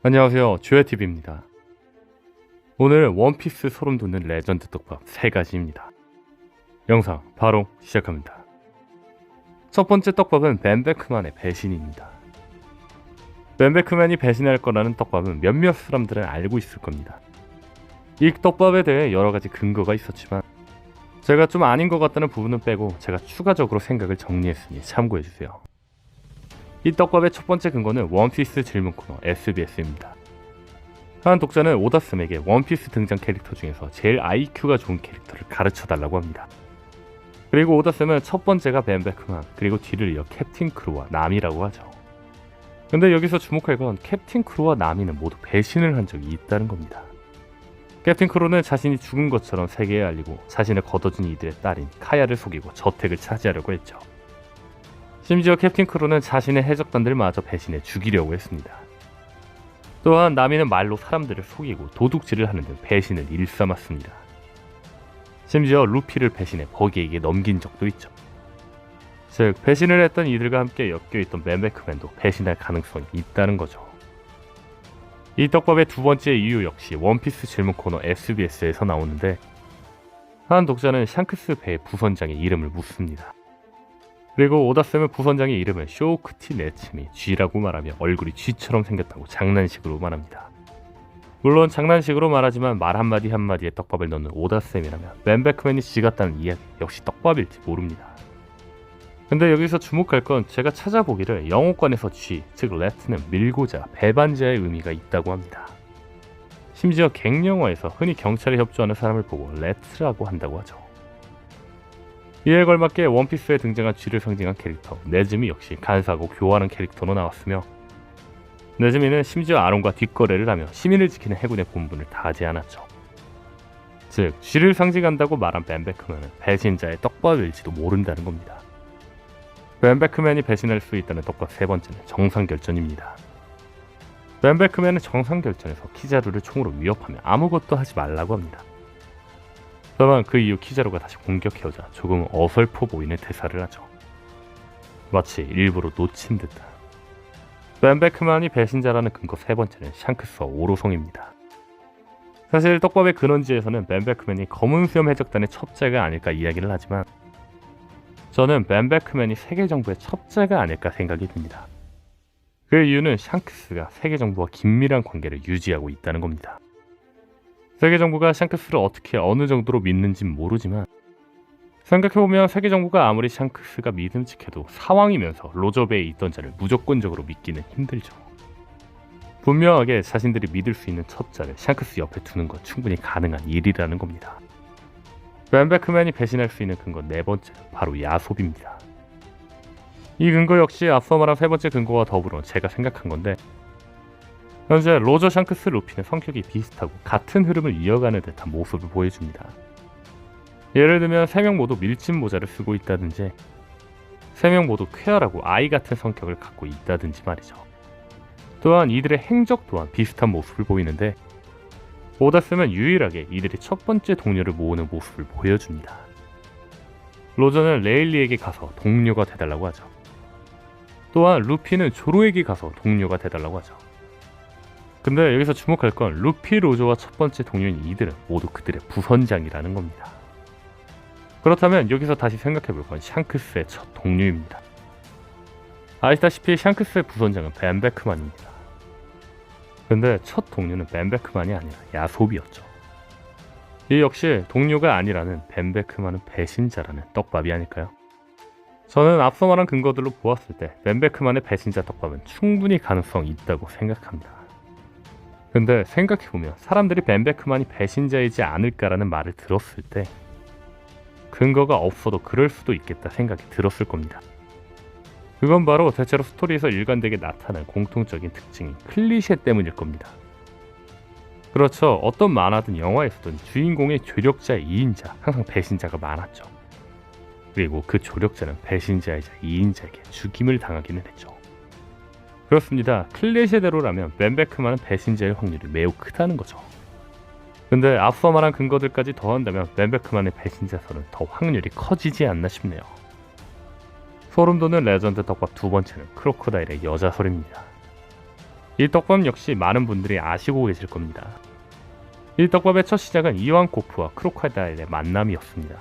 안녕하세요, 주혜TV입니다. 오늘 원피스 소름 돋는 레전드 떡밥 3가지입니다. 영상 바로 시작합니다. 첫 번째 떡밥은 벤 베크만의 배신입니다. 벤 베크만이 배신할 거라는 떡밥은 몇몇 사람들은 알고 있을 겁니다. 이 떡밥에 대해 여러가지 근거가 있었지만 제가 좀 아닌 것 같다는 부분은 빼고 제가 추가적으로 생각을 정리했으니 참고해주세요. 이 떡밥의 첫 번째 근거는 원피스 질문 코너 SBS입니다. 한 독자는 오다쌤에게 원피스 등장 캐릭터 중에서 제일 IQ가 좋은 캐릭터를 가르쳐달라고 합니다. 그리고 오다쌤은 첫 번째가 벤 베크만, 그리고 뒤를 이어 캡틴 크루와 나미라고 하죠. 근데 여기서 주목할 건 캡틴 크루와 나미는 모두 배신을 한 적이 있다는 겁니다. 캡틴 크루는 자신이 죽은 것처럼 세계에 알리고 자신을 걷어준 이들의 딸인 카야를 속이고 저택을 차지하려고 했죠. 심지어 캡틴 크루는 자신의 해적단들마저 배신해 죽이려고 했습니다. 또한 나미는 말로 사람들을 속이고 도둑질을 하는 등 배신을 일삼았습니다. 심지어 루피를 배신해 버기에게 넘긴 적도 있죠. 즉 배신을 했던 이들과 함께 엮여있던 벤 베크만도 배신할 가능성이 있다는 거죠. 이 떡밥의 두 번째 이유 역시 원피스 질문 코너 SBS에서 나오는데, 한 독자는 샹크스 배의 부선장의 이름을 묻습니다. 그리고 오다쌤은 부선장의 이름을 쇼크티 네츠미 쥐라고 말하며 얼굴이 쥐처럼 생겼다고 장난식으로 말합니다. 물론 장난식으로 말하지만 말 한마디 한마디에 떡밥을 넣는 오다쌤이라면 벤 베크만이 쥐 같다는 이야기 역시 떡밥일지 모릅니다. 근데 여기서 주목할 건 제가 찾아보기를 영어권에서 쥐, 즉 레트는 밀고자, 배반자의 의미가 있다고 합니다. 심지어 갱영어에서 흔히 경찰에 협조하는 사람을 보고 레트라고 한다고 하죠. 이에 걸맞게 원피스에 등장한 쥐를 상징한 캐릭터 네즈미 역시 간사하고 교활한 캐릭터로 나왔으며, 네즈미는 심지어 아론과 뒷거래를 하며 시민을 지키는 해군의 본분을 다하지 않았죠. 즉 쥐를 상징한다고 말한 벤 베크만은 배신자의 떡밥일지도 모른다는 겁니다. 벤 베크만이 배신할 수 있다는 떡밥 세 번째는 정상결전입니다. 벤 베크만은 정상결전에서 키자루를 총으로 위협하며 아무것도 하지 말라고 합니다. 다만 그 이후 키자루가 다시 공격해오자 조금 어설퍼 보이는 대사를 하죠. 마치 일부러 놓친 듯한. 벤 베크만이 배신자라는 근거 세 번째는 샹크스와 오로송입니다. 사실 떡밥의 근원지에서는 벤 베크만이 검은 수염 해적단의 첩자가 아닐까 이야기를 하지만, 저는 벤 베크만이 세계정부의 첩자가 아닐까 생각이 듭니다. 그 이유는 샹크스가 세계정부와 긴밀한 관계를 유지하고 있다는 겁니다. 세계정부가 샹크스를 어떻게 어느 정도로 믿는진 모르지만, 생각해보면 세계정부가 아무리 샹크스가 믿음직해도 사왕이면서 로저베에 있던 자를 무조건적으로 믿기는 힘들죠. 분명하게 자신들이 믿을 수 있는 첩자를 샹크스 옆에 두는 건 충분히 가능한 일이라는 겁니다. 벤 베크만이 배신할 수 있는 근거 네 번째, 바로 야솝입니다. 이 근거 역시 앞서 말한 세 번째 근거와 더불어 제가 생각한 건데, 현재 로저, 샹크스, 루피는 성격이 비슷하고 같은 흐름을 이어가는 듯한 모습을 보여줍니다. 예를 들면 3명 모두 밀짚 모자를 쓰고 있다든지, 3명 모두 쾌활하고 아이 같은 성격을 갖고 있다든지 말이죠. 또한 이들의 행적 또한 비슷한 모습을 보이는데, 오다쌤은 유일하게 이들이 첫 번째 동료를 모으는 모습을 보여줍니다. 로저는 레일리에게 가서 동료가 되달라고 하죠. 또한 루피는 조로에게 가서 동료가 되달라고 하죠. 근데 여기서 주목할 건 루피, 로저와 첫 번째 동료인 이들은 모두 그들의 부선장이라는 겁니다. 그렇다면 여기서 다시 생각해볼 건 샹크스의 첫 동료입니다. 아시다시피 샹크스의 부선장은 벤 베크만입니다. 근데 첫 동료는 벤 베크만이 아니라 야솝이었죠. 이 역시 동료가 아니라는 벤 베크만은 배신자라는 떡밥이 아닐까요? 저는 앞서 말한 근거들로 보았을 때 벤 베크만의 배신자 떡밥은 충분히 가능성이 있다고 생각합니다. 근데 생각해보면 사람들이 벤 베크만이 배신자이지 않을까라는 말을 들었을 때 근거가 없어도 그럴 수도 있겠다 생각이 들었을 겁니다. 그건 바로 대체로 스토리에서 일관되게 나타나는 공통적인 특징인 클리셰 때문일 겁니다. 그렇죠. 어떤 만화든 영화에서든 주인공의 조력자의 2인자, 항상 배신자가 많았죠. 그리고 그 조력자는 배신자이자 2인자에게 죽임을 당하기는 했죠. 그렇습니다. 클리셰대로라면 벤 베크만은 배신자일 확률이 매우 크다는 거죠. 근데 앞서 말한 근거들까지 더한다면 벤 베크만의 배신자설은 더 확률이 커지지 않나 싶네요. 소름 돋는 레전드 떡밥 두 번째는 크로커다일의 여자설입니다. 이 떡밥 역시 많은 분들이 아시고 계실 겁니다. 이 떡밥의 첫 시작은 이완코프와 크로코다일의 만남이었습니다.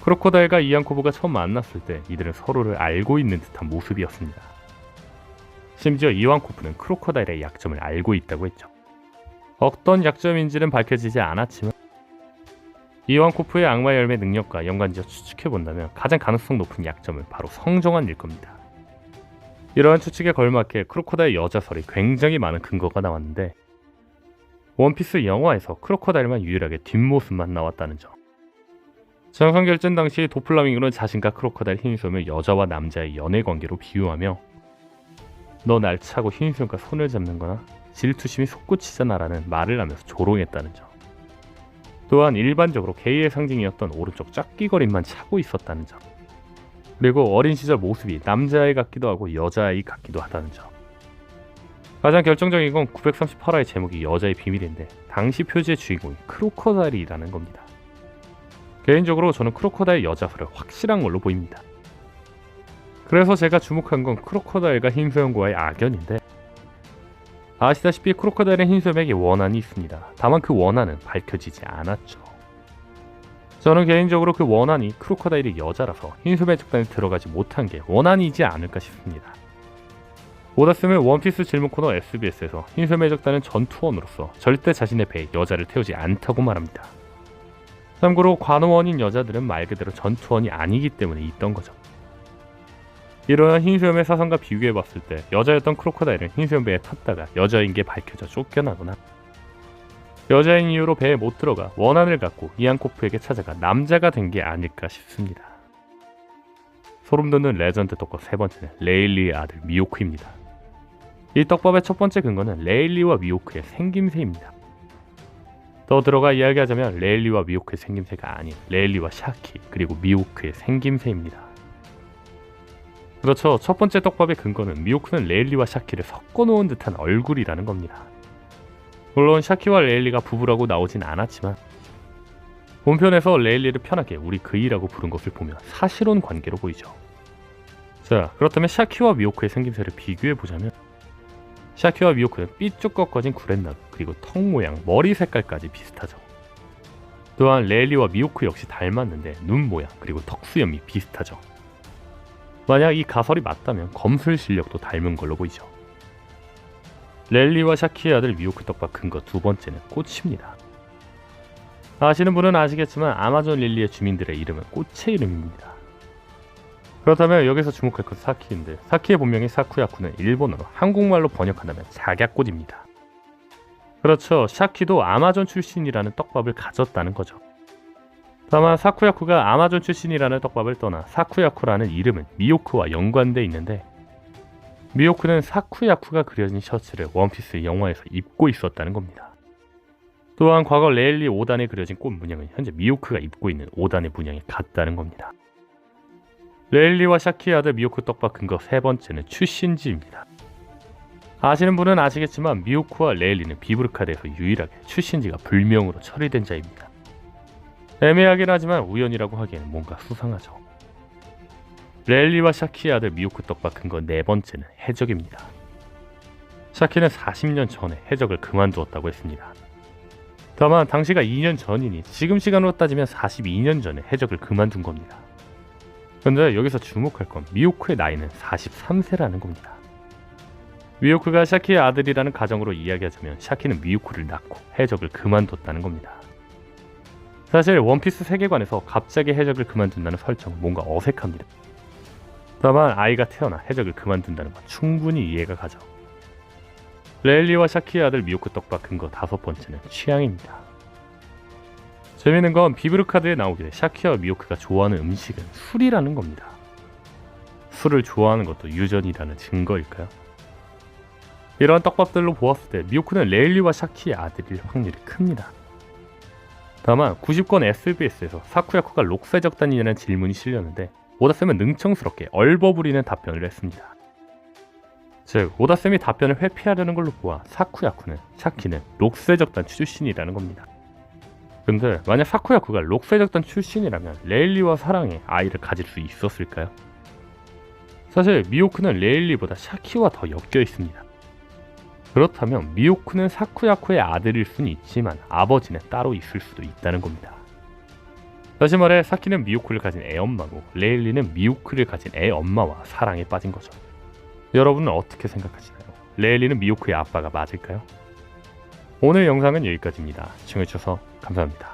크로코다일과 이완코프가 처음 만났을 때 이들은 서로를 알고 있는 듯한 모습이었습니다. 심지어 이완코프는 크로코다일의 약점을 알고 있다고 했죠. 어떤 약점인지는 밝혀지지 않았지만 이완코프의 악마 열매 능력과 연관지어 추측해본다면 가장 가능성 높은 약점은 바로 성정환일 겁니다. 이러한 추측에 걸맞게 크로코다일 여자설이 굉장히 많은 근거가 나왔는데 원피스 영화에서 크로코다일만 유일하게 뒷모습만 나왔다는 점. 장성결전 당시 도플라밍고는 자신과 크로코다일 흰수염을 여자와 남자의 연애관계로 비유하며 너 날 차고 흰수염과 손을 잡는 거나 질투심이 솟구치잖아 라는 말을 하면서 조롱했다는 점. 또한 일반적으로 게이의 상징이었던 오른쪽 짝귀걸이만 차고 있었다는 점. 그리고 어린 시절 모습이 남자아이 같기도 하고 여자아이 같기도 하다는 점. 가장 결정적인 건 938화의 제목이 여자의 비밀인데 당시 표지의 주인공이 크로코다일이라는 겁니다. 개인적으로 저는 크로코다일 여자설을 확실한 걸로 보입니다. 그래서 제가 주목한 건 크로코다일과 흰수염과의 악연인데 아시다시피 크로코다일은 흰수염에게 원한이 있습니다. 다만 그 원한은 밝혀지지 않았죠. 저는 개인적으로 그 원한이 크로코다일이 여자라서 흰수염의 적단에 들어가지 못한 게 원한이지 않을까 싶습니다. 오다스는 원피스 질문 코너 SBS에서 흰수염의 적단은 전투원으로서 절대 자신의 배에 여자를 태우지 않다고 말합니다. 참고로 관원인 여자들은 말 그대로 전투원이 아니기 때문에 있던 거죠. 이러한 흰수염의 사상과 비교해봤을 때 여자였던 크로코다일은 흰수염 배에 탔다가 여자인 게 밝혀져 쫓겨나거나 여자인 이유로 배에 못 들어가 원한을 갖고 이안코프에게 찾아가 남자가 된 게 아닐까 싶습니다. 소름돋는 레전드 떡밥 세 번째는 레일리의 아들 미호크입니다. 이 떡밥의 첫 번째 근거는 레일리와 미호크의 생김새입니다. 더 들어가 이야기하자면 레일리와 미호크의 생김새가 아닌 레일리와 샤키 그리고 미호크의 생김새입니다. 그렇죠. 첫 번째 떡밥의 근거는 미호크는 레일리와 샤키를 섞어놓은 듯한 얼굴이라는 겁니다. 물론 샤키와 레일리가 부부라고 나오진 않았지만 본편에서 레일리를 편하게 우리 그이라고 부른 것을 보면 사실혼 관계로 보이죠. 자, 그렇다면 샤키와 미호크의 생김새를 비교해보자면 샤키와 미호크는 삐쭉 꺾어진 구렛나루 그리고 턱 모양, 머리 색깔까지 비슷하죠. 또한 레일리와 미호크 역시 닮았는데 눈 모양 그리고 턱 수염이 비슷하죠. 만약 이 가설이 맞다면 검술 실력도 닮은 걸로 보이죠. 레일리와 샤키의 아들 미호크 떡밥 근거 두 번째는 꽃입니다. 아시는 분은 아시겠지만 아마존 릴리의 주민들의 이름은 꽃의 이름입니다. 그렇다면 여기서 주목할 건 사키인데 사키의 본명인 사쿠야쿠는 일본어로 한국말로 번역한다면 작약꽃입니다. 그렇죠. 샤키도 아마존 출신이라는 떡밥을 가졌다는 거죠. 다만 사쿠야쿠가 아마존 출신이라는 떡밥을 떠나 사쿠야쿠라는 이름은 미호크와 연관돼 있는데 미호크는 사쿠야쿠가 그려진 셔츠를 원피스 영화에서 입고 있었다는 겁니다. 또한 과거 레일리 5단에 그려진 꽃 문양은 현재 미호크가 입고 있는 5단의 문양이 같다는 겁니다. 레일리와 샤키의 아들 미호크 떡밥 근거 세 번째는 출신지입니다. 아시는 분은 아시겠지만 미호크와 레일리는 비브르카드에서 유일하게 출신지가 불명으로 처리된 자입니다. 애매하긴 하지만 우연이라고 하기에는 뭔가 수상하죠. 레일리와 샤키의 아들 미호크 떡밥 근거 네 번째는 해적입니다. 샤키는 40년 전에 해적을 그만두었다고 했습니다. 다만 당시가 2년 전이니 지금 시간으로 따지면 42년 전에 해적을 그만둔 겁니다. 근데 여기서 주목할 건 미호크의 나이는 43세라는 겁니다. 미호크가 샤키의 아들이라는 가정으로 이야기하자면 샤키는 미호크를 낳고 해적을 그만뒀다는 겁니다. 사실 원피스 세계관에서 갑자기 해적을 그만둔다는 설정은 뭔가 어색합니다. 다만 아이가 태어나 해적을 그만둔다는 건 충분히 이해가 가죠. 레일리와 샤키의 아들 미호크 떡밥 근거 다섯 번째는 취향입니다. 재밌는 건 비브르카드에 나오기에 샤키와 미호크가 좋아하는 음식은 술이라는 겁니다. 술을 좋아하는 것도 유전이라는 증거일까요? 이러한 떡밥들로 보았을 때 미호크는 레일리와 샤키의 아들일 확률이 큽니다. 다만 90권 SBS에서 사쿠야쿠가 록세적단이냐는 질문이 실렸는데 오다쌤은 능청스럽게 얼버무리는 답변을 했습니다. 즉 오다쌤이 답변을 회피하려는 걸로 보아 사쿠야쿠는 샤키는 록세적단 출신이라는 겁니다. 근데 만약 사쿠야쿠가 록세적단 출신이라면 레일리와 사랑해 아이를 가질 수 있었을까요? 사실 미호크는 레일리보다 샤키와 더 엮여 있습니다. 그렇다면 미호크는 사쿠야코의 아들일 수는 있지만 아버지는 따로 있을 수도 있다는 겁니다. 다시 말해 사키는 미호크를 가진 애엄마고 레일리는 미호크를 가진 애엄마와 사랑에 빠진 거죠. 여러분은 어떻게 생각하시나요? 레일리는 미호크의 아빠가 맞을까요? 오늘 영상은 여기까지입니다. 시청해주셔서 감사합니다.